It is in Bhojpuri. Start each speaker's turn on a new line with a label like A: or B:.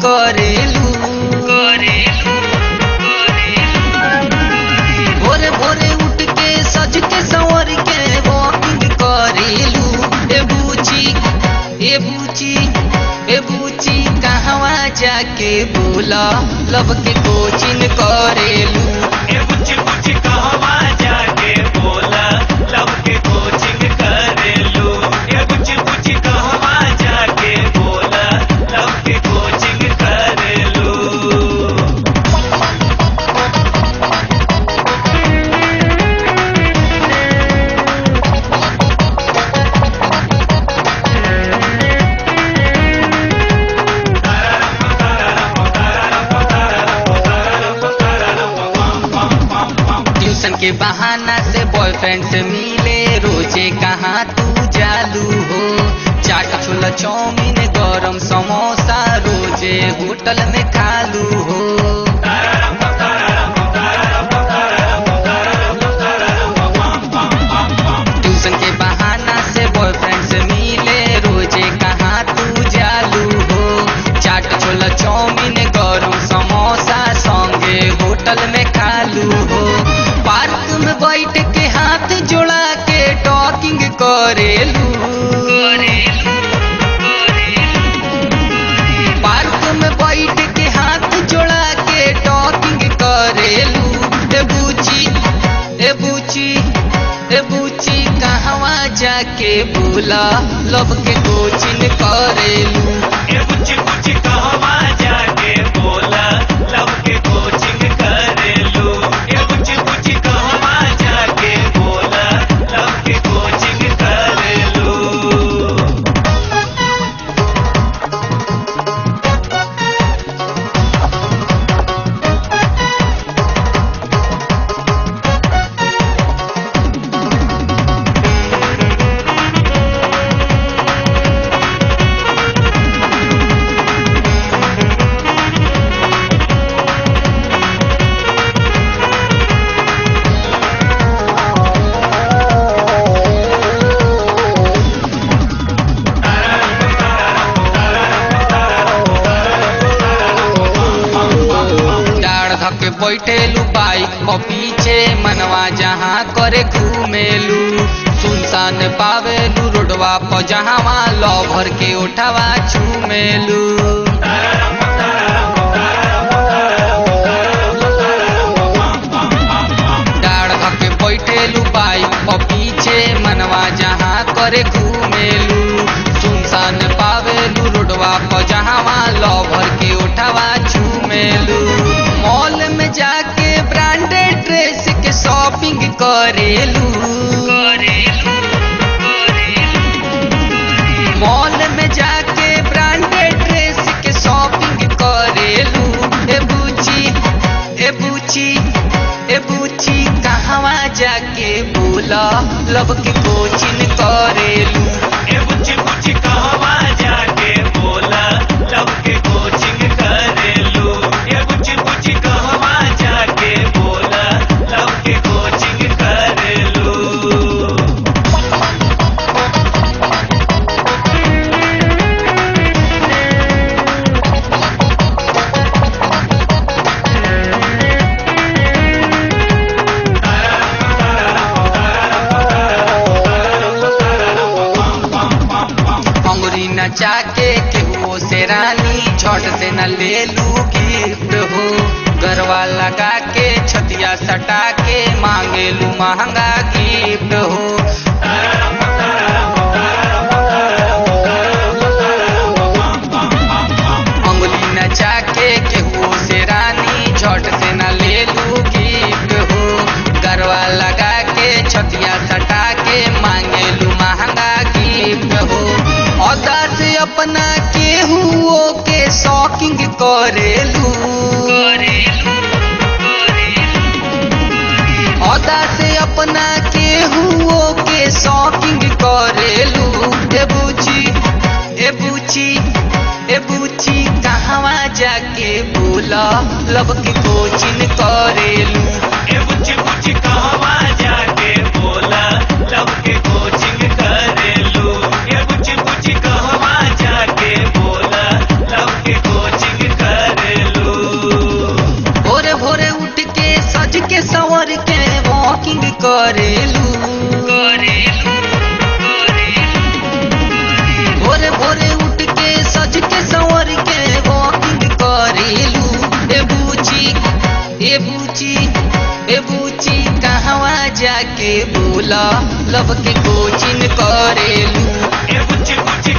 A: करेलू। भोरे भोरे उठ के सज के संवर के वॉकिंग करेलू। ए बूची ए बूची ए बूची कहवा जाके बोला लब के कोचिंग करेलू।
B: ए बुच्ची बुच्ची कहवा जाके बोला लब के कोचिंग करेलू। ए बुच्ची बुच्ची कहवा जाके बोला लब के कोचिंग करेलू।
A: ट्यूशन के बहाना से बॉयफ्रेंड से मिले रोजे कहाँ तू जालू हो। चाट छोला चाउमीन गरम समोसा रोजे होटल में खालू हो। ट्यूशन के बहाना से बॉयफ्रेंड से मिले रोजे कहाँ तू जालू हो। चाट छोला चाउमीन गरम समोसा संगे होटल में खालू हो। पार्क में बैठ के हाथ जोड़ा के टॉकिंग करेलू। पार्क में बैठ के हाथ जोड़ा के टॉकिंग करेलू। ए बूची ए बूची ए बूची कहवा जाके बोला लब के कोचिंग करेलू।
B: ए बुच्ची बुच्ची कहवा जाके बोला लब के कोचिंग करेलू। ए बुच्ची बुच्ची कहवा जाके बोला लब के कोचिंग करेलू।
A: डाढ़ धके बैठेलू बाइक पर पीछे मनवा जहाँ करे घूमेलू। सुनसान पावेलू रोडवा पर जहाँ लभर के उठावा छूमेलू। डाढ़ धके बैठेलू बाइक पर पीछे मनवा जहाँ करे घूमेलू। सुनसान पावेलू रोडवा पर जहाँ लभर के उठावा छूमेलू। मॉल में जाके ब्रांडेड ड्रेस के शॉपिंग करेलू। मॉल में जाके ब्रांडेड ड्रेस के शॉपिंग करेलू। ए बूची ए बूची ए बूची कहवा जाके बोला लब के कोचिंग करेलू।
B: ए बुच्ची बुच्ची कहवा जाके बोला लब के कोचिंग करेलू। ए बुच्ची बुच्ची कहवा जाके बोला लब के कोचिंग करेलू।
A: अंगुरी नचा के केहू से रानी झट से न ले लू गिफ्ट हो। गरवा लगा के छतिया सटा के मांगेलू महंगा गिफ्ट हो। अंगुली नचा के केहू से रानी झट से न ले लू गिफ्ट हो। गरवा लगा के छतिया सटा के मांगेलू महंगा गिफ्ट हो। औदा से अपना केहू के शॉकिंग करेलू। औदा से अपना केहू के शॉकिंग करेलू। ए बूची ए बूची ए बूची कहवा जाके बोला लब के कोचिंग करेलू।
B: ए बुच्ची बुच्ची कहवा जाके बोला लब के कोचिंग करेलू। ए बुच्ची बुच्ची कहवा जाके बोला लब के कोचिंग
A: संवर के वॉकिंग करेलू भोरे भोरे उठ के सज के संवर के वॉकिंग करेलू ए बूची ए बूची ए बूची कहवा जाके बोला लव के कोचिंग करेलू
B: ए बुच्ची बुच्ची